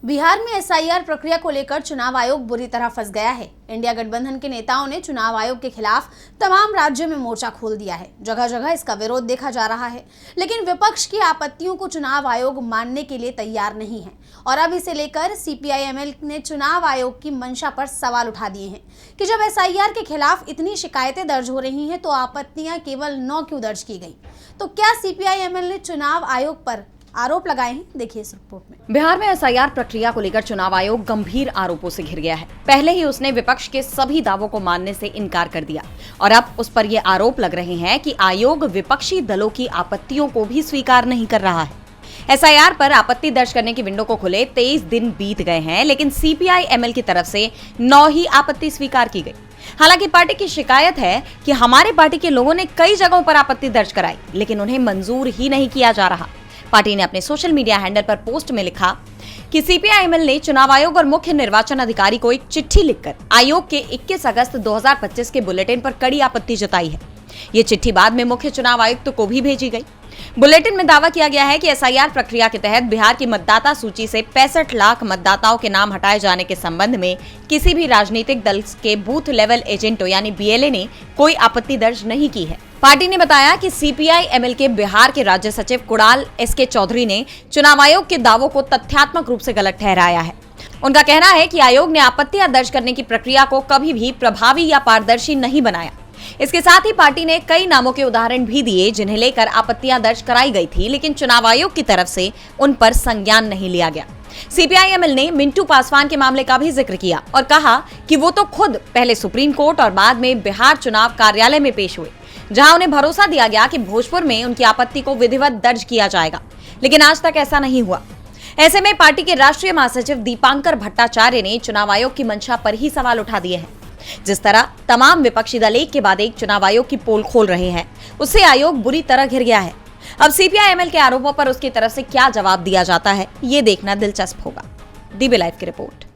बिहार में एसआईआर प्रक्रिया को लेकर चुनाव आयोग बुरी तरह फंस गया है। इंडिया गठबंधन के नेताओं ने चुनाव आयोग के खिलाफ तमाम राज्यों में मोर्चा खोल दिया है। जगह जगह इसका विरोध देखा जा रहा है, लेकिन विपक्ष की आपत्तियों को चुनाव आयोग मानने के लिए तैयार नहीं है और अब इसे लेकर सीपीआई-एमएल ने चुनाव आयोग की मंशा पर सवाल उठा दिए हैं कि जब एसआईआर के खिलाफ इतनी शिकायतें दर्ज हो रही हैं तो आपत्तियां केवल 9 क्यों दर्ज की गई। तो क्या सीपीआई-एमएल ने चुनाव आयोग पर आरोप लगाए हैं? देखिए इस रिपोर्ट में। बिहार में एसआईआर प्रक्रिया को लेकर चुनाव आयोग गंभीर आरोपों से घिर गया है। पहले ही उसने विपक्ष के सभी दावों को मानने से इनकार कर दिया और अब उस पर ये आरोप लग रहे हैं कि आयोग विपक्षी दलों की आपत्तियों को भी स्वीकार नहीं कर रहा है। एसआईआर पर आपत्ति दर्ज करने की विंडो को खुले 23 दिन बीत गए हैं, लेकिन सीपीआई-एमएल की तरफ से 9 ही आपत्ति स्वीकार की गई। हालांकि पार्टी की शिकायत है कि हमारे पार्टी के लोगों ने कई जगहों पर आपत्ति दर्ज कराई, लेकिन उन्हें मंजूर ही नहीं किया जा रहा। पार्टी ने अपने सोशल मीडिया हैंडल पर पोस्ट में लिखा कि सीपीआई-एमएल ने चुनाव आयोग और मुख्य निर्वाचन अधिकारी को एक चिट्ठी लिखकर आयोग के 21 अगस्त 2025 के बुलेटिन पर कड़ी आपत्ति जताई है। ये चिट्ठी बाद में मुख्य चुनाव आयुक्त को भी भेजी गई। बुलेटिन में दावा किया गया है कि एसआईआर प्रक्रिया के तहत बिहार की मतदाता सूची से 65 लाख मतदाताओं के नाम हटाए जाने के संबंध में किसी भी राजनीतिक दल के बूथ लेवल एजेंटों यानी बीएलए ने कोई आपत्ति दर्ज नहीं की है। पार्टी ने बताया कि सीपीआई-एमएल के बिहार के राज्य सचिव कुणाल एसके चौधरी ने चुनाव आयोग के दावों को तथ्यात्मक रूप से गलत ठहराया है। उनका कहना है कि आयोग ने आपत्तियां दर्ज करने की प्रक्रिया को कभी भी प्रभावी या पारदर्शी नहीं बनाया। इसके साथ ही पार्टी ने कई नामों के उदाहरण भी दिए जिन्हें लेकर आपत्तियां दर्ज कराई गई थी, लेकिन चुनाव आयोग की तरफ से उन पर संज्ञान नहीं लिया गया। सीपीआई-एमएल ने मिंटू पासवान के मामले का भी जिक्र किया और कहा कि वो तो खुद पहले सुप्रीम कोर्ट और बाद में बिहार चुनाव कार्यालय में पेश हुए, जहां उन्हें भरोसा दिया गया कि भोजपुर में उनकी आपत्ति को विधिवत दर्ज किया जाएगा, लेकिन आज तक ऐसा नहीं हुआ। ऐसे में पार्टी के राष्ट्रीय महासचिव दीपांकर भट्टाचार्य ने चुनाव आयोग की मंशा पर ही सवाल उठा दिए हैं। जिस तरह तमाम विपक्षी दल एक के बाद एक चुनाव आयोग की पोल खोल रहे हैं, उससे आयोग बुरी तरह घिर गया है। अब सीपीआई-एमएल के आरोपों पर उसकी तरफ से क्या जवाब दिया जाता है, ये देखना दिलचस्प होगा। डीबी लाइव की रिपोर्ट।